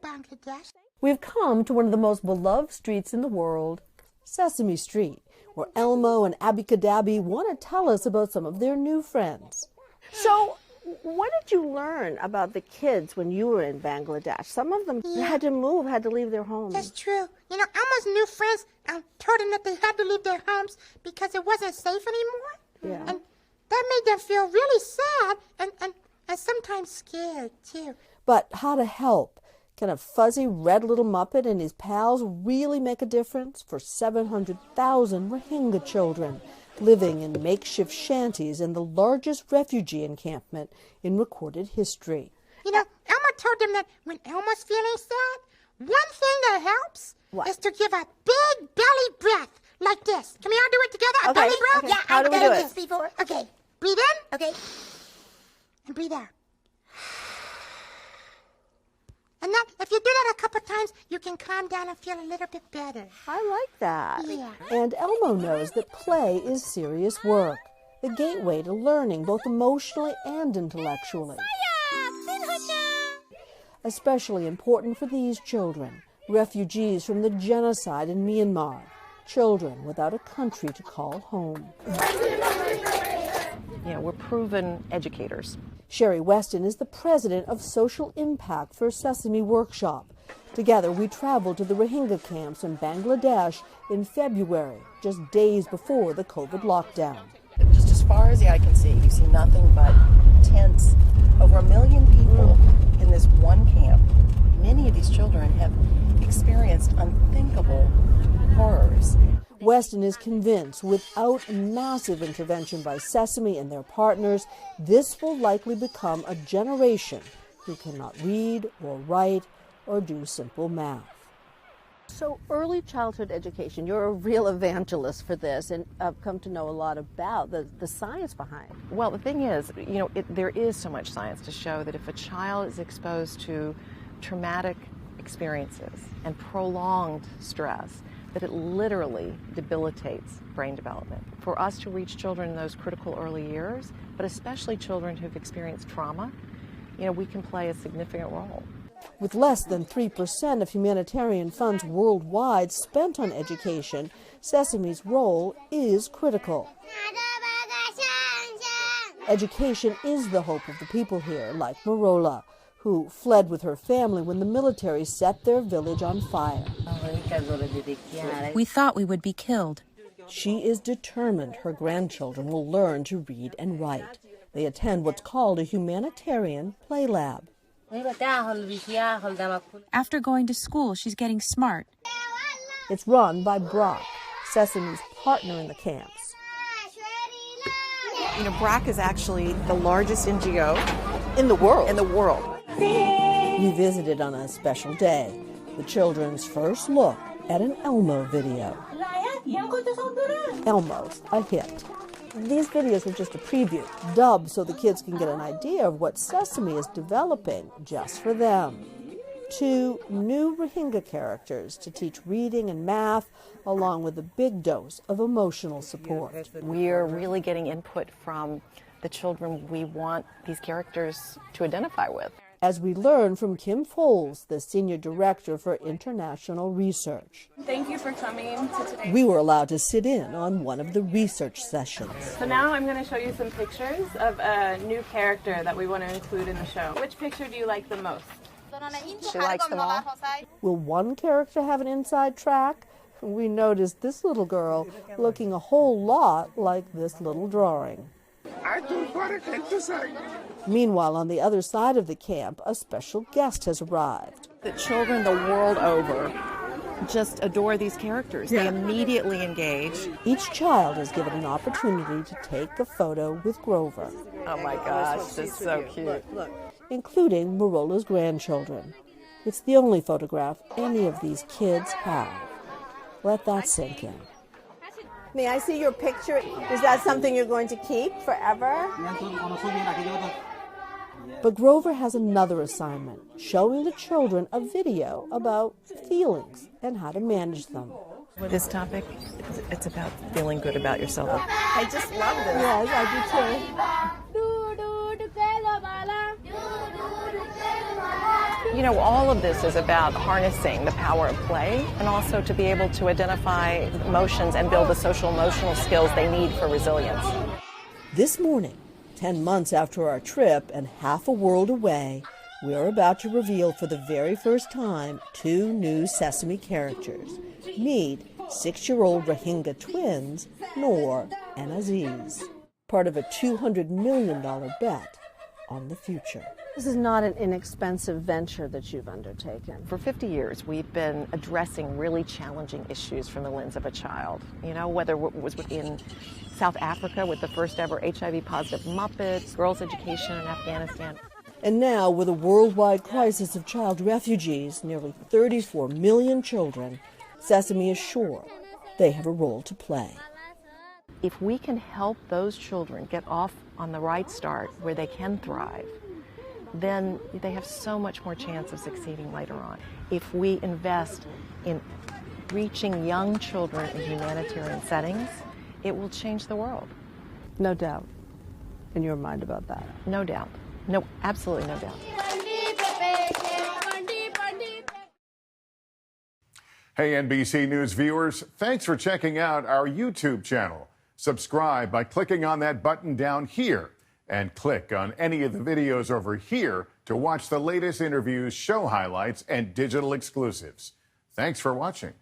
Bangladesh. We've come to one of the most beloved streets in the world, Sesame Street, where Elmo and Abby want to tell us about some of their new friends. So, what did you learn about the kids when you were in Bangladesh? Some of them had to move, had to leave their homes. That's true. You know, Elmo's new friends told them that they had to leave their homes because it wasn't safe anymore. Yeah. And that made them feel really sad and sometimes scared, too. But how to help? Can a fuzzy red little Muppet and his pals really make a difference for 700,000 Rohingya children living in makeshift shanties in the largest refugee encampment in recorded history? You know, Elmo told them that when Elmo's feeling sad, one thing that helps is to give a big belly breath like this. Can we all do it together? A belly breath? Okay. Yeah, How do we do it? Before. Okay, breathe in. Okay. And breathe out. And that, if you do that a couple times, you can calm down and feel a little bit better. I like that. Yeah. And Elmo knows that play is serious work, the gateway to learning both emotionally and intellectually. Especially important for these children, refugees from the genocide in Myanmar, children without a country to call home. You know, we're proven educators. Sherry Weston is the president of Social Impact for Sesame Workshop. Together, we traveled to the Rohingya camps in Bangladesh in February, just days before the COVID lockdown. Just as far as the eye can see, you see nothing but tents. Over 1 million people in this one camp. Many of these children have experienced unthinkable horrors. Weston is convinced without massive intervention by Sesame and their partners, this will likely become a generation who cannot read or write or do simple math. So early childhood education, you're a real evangelist for this, and I've come to know a lot about the science behind it. Well, the thing is, you know, there is so much science to show that if a child is exposed to traumatic experiences and prolonged stress, that it literally debilitates brain development. For us to reach children in those critical early years, but especially children who've experienced trauma, you know, we can play a significant role. With less than 3% of humanitarian funds worldwide spent on education, Sesame's role is critical. Education is the hope of the people here, like Marola, who fled with her family when the military set their village on fire. We thought we would be killed. She is determined her grandchildren will learn to read and write. They attend what's called a humanitarian play lab. After going to school, she's getting smart. It's run by Brock, Sesame's partner in the camps. You know, BRAC is actually the largest NGO In the world. in the world. We visited on a special day, the children's first look at an Elmo video. Elmo's a hit. These videos are just a preview, dubbed so the kids can get an idea of what Sesame is developing just for them. 2 new Rohingya characters to teach reading and math, along with a big dose of emotional support. We're really getting input from the children we want these characters to identify with. As we learn from Kim Foles, the Senior Director for International Research. Thank you for coming to today. We were allowed to sit in on one of the research sessions. So now I'm going to show you some pictures of a new character that we want to include in the show. Which picture do you like the most? She likes them all. Will one character have an inside track? We noticed this little girl looking a whole lot like this little drawing. Meanwhile, on the other side of the camp, a special guest has arrived. The children the world over just adore these characters. They immediately engage. Each child is given an opportunity to take a photo with Grover. Oh my gosh, this is so cute. Including Marola's grandchildren. It's the only photograph any of these kids have. Let that sink in. May I see your picture? Is that something you're going to keep forever? But Grover has another assignment, showing the children a video about feelings and how to manage them. This topic, it's about feeling good about yourself. I just love this. Yes, I do too. You know, all of this is about harnessing the power of play and also to be able to identify emotions and build the social emotional skills they need for resilience. This morning, 10 months after our trip and half a world away, we are about to reveal for the very first time 2 new Sesame characters. Meet 6-year-old Rohingya twins, Noor and Aziz, part of a $200 million bet on the future. This is not an inexpensive venture that you've undertaken. For 50 years, we've been addressing really challenging issues from the lens of a child. You know, whether it was in South Africa with the first ever HIV-positive Muppets, girls' education in Afghanistan. And now, with a worldwide crisis of child refugees, nearly 34 million children, Sesame is sure they have a role to play. If we can help those children get off on the right start where they can thrive, then they have so much more chance of succeeding later on. If we invest in reaching young children in humanitarian settings, it will change the world. No doubt in your mind about that. No doubt. No, absolutely no doubt. Hey, NBC News viewers, thanks for checking out our YouTube channel. Subscribe by clicking on that button down here and click on any of the videos over here to watch the latest interviews, show highlights, and digital exclusives. Thanks for watching.